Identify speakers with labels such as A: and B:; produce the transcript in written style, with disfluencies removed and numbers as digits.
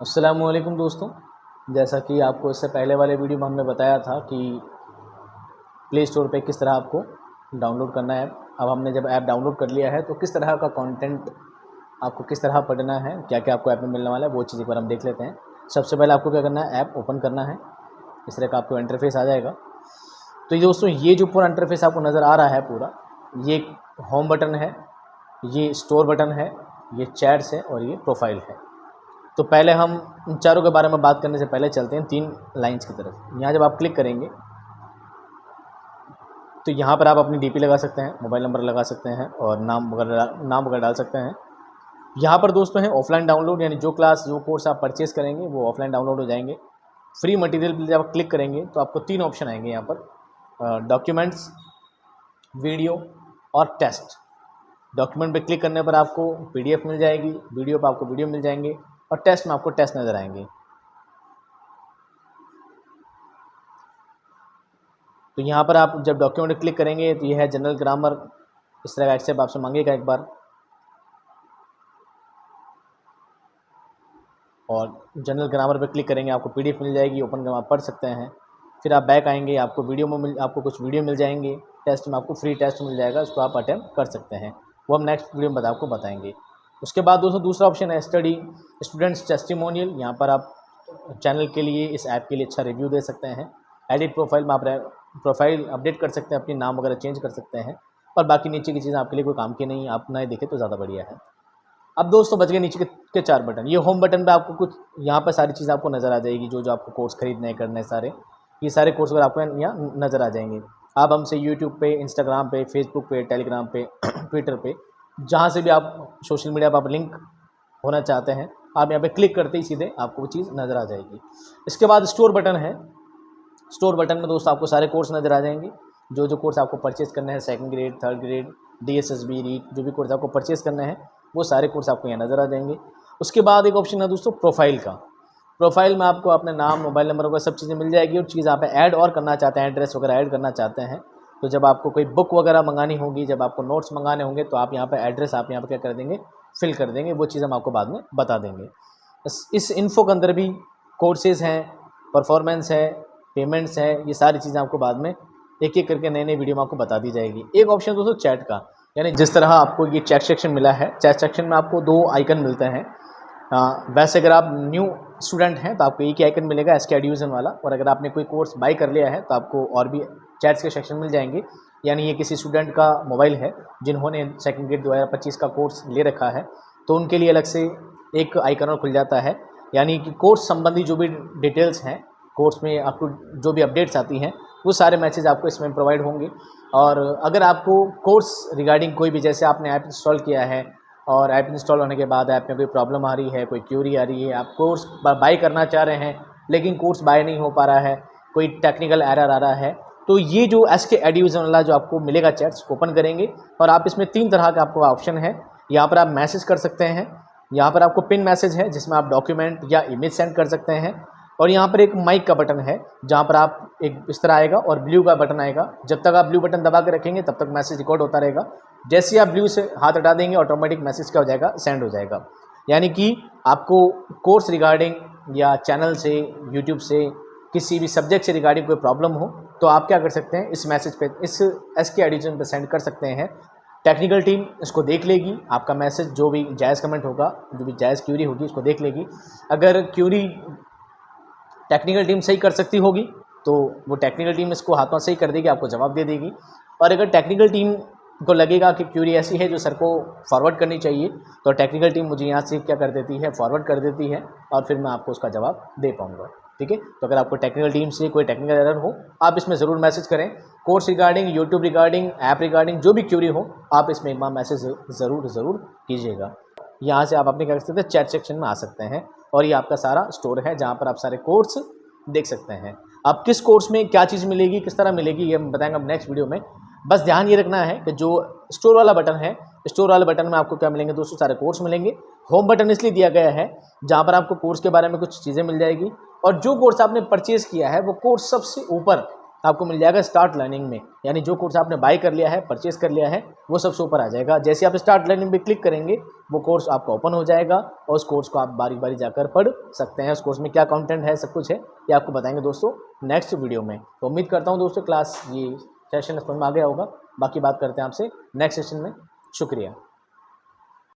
A: अस्सलामुअलैकुम दोस्तों। जैसा कि आपको इससे पहले वाले वीडियो में हमने बताया था कि प्ले स्टोर पे किस तरह आपको डाउनलोड करना है। अब हमने जब ऐप डाउनलोड कर लिया है तो किस तरह का कंटेंट आपको किस तरह पढ़ना है, क्या क्या आपको ऐप में मिलने वाला है, वो चीज़ एक बार हम देख लेते हैं। सबसे पहले आपको क्या करना है, ऐप ओपन करना है। इस तरह का आपको इंटरफेस आ जाएगा। तो ये दोस्तों, ये जो पूरा इंटरफेस आपको नज़र आ रहा है पूरा, ये होम बटन है, ये स्टोर बटन है, ये चैट्स है और ये प्रोफाइल है। तो पहले हम इन चारों के बारे में बात करने से पहले चलते हैं 3 लाइंस की तरफ। यहाँ जब आप क्लिक करेंगे तो यहाँ पर आप अपनी डीपी लगा सकते हैं, मोबाइल नंबर लगा सकते हैं और नाम वगैरह डाल सकते हैं। यहाँ पर दोस्तों है ऑफलाइन डाउनलोड, यानी जो क्लास जो कोर्स आप परचेज़ करेंगे वो ऑफलाइन डाउनलोड हो जाएंगे। फ्री मटेरियल पर जब आप क्लिक करेंगे तो आपको 3 ऑप्शन आएंगे यहाँ पर, डॉक्यूमेंट्स, वीडियो और टेस्ट। डॉक्यूमेंट पे क्लिक करने पर आपको पीडीएफ मिल जाएगी, वीडियो पर आपको वीडियो मिल जाएंगे और टेस्ट में आपको टेस्ट नज़र आएंगे। तो यहाँ पर आप जब डॉक्यूमेंट क्लिक करेंगे तो यह है जनरल ग्रामर। इस तरह का एक्सेप्ट आपसे मांगेगा एक बार, और जनरल ग्रामर पे क्लिक करेंगे, आपको पीडीएफ मिल जाएगी, ओपन कर आप पढ़ सकते हैं। फिर आप बैक आएंगे, आपको आपको कुछ वीडियो मिल जाएंगे। टेस्ट में आपको फ्री टेस्ट मिल जाएगा, उसको आप अटेम्प्ट कर सकते हैं। वो हम नेक्स्ट वीडियो में आपको बताएंगे। उसके बाद दोस्तों दूसरा ऑप्शन है स्टडी स्टूडेंट्स टेस्टिमोनियल। यहाँ पर आप चैनल के लिए, इस ऐप के लिए अच्छा रिव्यू दे सकते हैं। एडिट प्रोफाइल में आप प्रोफाइल अपडेट कर सकते हैं, अपनी नाम वगैरह चेंज कर सकते हैं। और बाकी नीचे की चीज़ें आपके लिए कोई काम की नहीं, आप नए देखें तो ज़्यादा बढ़िया है। अब दोस्तों बच गए नीचे के 4 बटन। ये होम बटन पे आपको कुछ यहाँ पर सारी चीज़ आपको नज़र आ जाएगी, जो जो आपको कोर्स खरीदने हैं, करने हैं सारे, ये सारे कोर्स वगैरह आपको यहाँ नज़र आ जाएंगे। आप हमसे यूट्यूब पे, इंस्टाग्राम पे, फेसबुक पे, टेलीग्राम पे, ट्विटर पे, जहाँ से भी आप सोशल मीडिया पर आप लिंक होना चाहते हैं, आप यहाँ पे क्लिक करते ही सीधे आपको वो चीज़ नज़र आ जाएगी। इसके बाद स्टोर बटन है। स्टोर बटन में दोस्तों आपको सारे कोर्स नज़र आ जाएंगे, जो जो कोर्स आपको परचेज़ करने हैं, second grade, third grade, DSSB, REET, जो भी कोर्स आपको परचेज़ करने हैं वो सारे कोर्स आपको यहाँ नज़र आ जाएंगे। उसके बाद एक ऑप्शन है दोस्तों प्रोफाइल का। प्रोफाइल में आपको अपने नाम, मोबाइल नंबर वगैरह सब चीज़ें मिल जाएगी। और चीज़ आप ऐड और करना चाहते हैं, एड्रेस वगैरह ऐड करना चाहते हैं, तो जब आपको कोई बुक वगैरह मंगानी होगी, जब आपको नोट्स मंगाने होंगे, तो आप यहाँ पर एड्रेस आप यहाँ पर क्या कर देंगे, फिल कर देंगे। वो चीज़ हम आपको बाद में बता देंगे। इस इन्फो के अंदर भी कोर्सेज़ हैं, परफॉर्मेंस है, पेमेंट्स है, ये सारी चीज़ें आपको बाद में एक एक करके नए नए वीडियो में आपको बता दी जाएगी। एक ऑप्शन दोस्तों चैट का, यानी जिस तरह आपको ये चैट सेक्शन मिला है, चैट सेक्शन में आपको 2 आइकन मिलते हैं। वैसे अगर आप न्यू स्टूडेंट हैं तो आपको एक ही आइकन मिलेगा, एसके एडुविजन वाला। और अगर आपने कोई कोर्स बाई कर लिया है तो आपको और भी चैट्स के सेक्शन मिल जाएंगे। यानी ये किसी स्टूडेंट का मोबाइल है जिन्होंने सेकंड ग्रेड 2025 का कोर्स ले रखा है, तो उनके लिए अलग से एक आइकन और खुल जाता है। यानी कि कोर्स संबंधी जो भी डिटेल्स हैं, कोर्स में आपको जो भी अपडेट्स आती हैं, वो सारे मैसेज आपको इसमें प्रोवाइड होंगे। और अगर आपको कोर्स रिगार्डिंग कोई भी, जैसे आपने ऐप इंस्टॉल किया है और ऐप इंस्टॉल होने के बाद ऐप में कोई प्रॉब्लम आ रही है, कोई क्यूरी आ रही है, आप कोर्स बाय करना चाह रहे हैं लेकिन कोर्स बाय नहीं हो पा रहा है, कोई टेक्निकल एरर आ रहा है, तो ये जो एसके एडुविजन वाला जो आपको मिलेगा चैट्स, ओपन करेंगे और आप इसमें 3 तरह का आपको ऑप्शन है। यहाँ पर आप मैसेज कर सकते हैं, यहाँ पर आपको पिन मैसेज है जिसमें आप डॉक्यूमेंट या इमेज सेंड कर सकते हैं, और यहाँ पर एक माइक का बटन है जहाँ पर आप एक इस तरह आएगा और ब्लू का बटन आएगा। जब तक आप ब्लू बटन दबा के रखेंगे तब तक मैसेज रिकॉर्ड होता रहेगा। जैसे ही आप ब्लू से हाथ हटा देंगे ऑटोमेटिक मैसेज क्या हो जाएगा, सेंड हो जाएगा। यानी कि आपको कोर्स रिगार्डिंग या चैनल से, यूट्यूब से, किसी भी सब्जेक्ट से रिगार्डिंग कोई प्रॉब्लम हो तो आप क्या कर सकते हैं, इस मैसेज पे, इस एसके एडुविजन पे सेंड कर सकते हैं। टेक्निकल टीम इसको देख लेगी, आपका मैसेज जो भी जायज़ कमेंट होगा, जो भी जायज़ क्यूरी होगी उसको देख लेगी। अगर क्यूरी टेक्निकल टीम सही कर सकती होगी तो वो टेक्निकल टीम इसको हाथों सही कर देगी, आपको जवाब दे देगी। और अगर टेक्निकल टीम को लगेगा कि क्यूरी ऐसी है जो सर को फॉरवर्ड करनी चाहिए, तो टेक्निकल टीम मुझे यहाँ से क्या कर देती है, फॉरवर्ड कर देती है, और फिर मैं आपको उसका जवाब दे पाऊँगा। ठीक है, तो अगर आपको टेक्निकल टीम से कोई टेक्निकल एरर हो, आप इसमें ज़रूर मैसेज करें। Course regarding, YouTube regarding, app regarding जो भी क्यूरी हो, आप इसमें एक बार मैसेज ज़रूर कीजिएगा। यहाँ से आप अपने क्या कर सकते हैं, चैट सेक्शन में आ सकते हैं, और ये आपका सारा स्टोर है जहाँ पर आप सारे कोर्स देख सकते हैं। अब किस कोर्स में क्या चीज़ मिलेगी, किस तरह मिलेगी, ये हम बताएंगे अब नेक्स्ट वीडियो में। बस ध्यान ये रखना है कि जो स्टोर वाला बटन है, स्टोर वाले बटन में आपको क्या मिलेंगे दोस्तों, सारे कोर्स मिलेंगे। होम बटन इसलिए दिया गया है जहाँ पर आपको कोर्स के बारे में कुछ चीज़ें मिल जाएगी, और जो कोर्स आपने परचेज़ किया है वो कोर्स सबसे ऊपर आपको मिल जाएगा स्टार्ट लर्निंग में, यानी जो कोर्स आपने बाय कर लिया है, परचेस कर लिया है, वो सबसे ऊपर आ जाएगा। जैसे आप स्टार्ट लर्निंग पे क्लिक करेंगे वो कोर्स आपका ओपन हो जाएगा और उस कोर्स को आप बारी बारी जाकर पढ़ सकते हैं। उस कोर्स में क्या कंटेंट है, सब कुछ है, ये आपको बताएंगे दोस्तों नेक्स्ट वीडियो में। तो उम्मीद करता हूँ दोस्तों क्लास ये सेशन समझ में आ गया होगा। बाकी बात करते हैं आपसे नेक्स्ट सेशन में। शुक्रिया।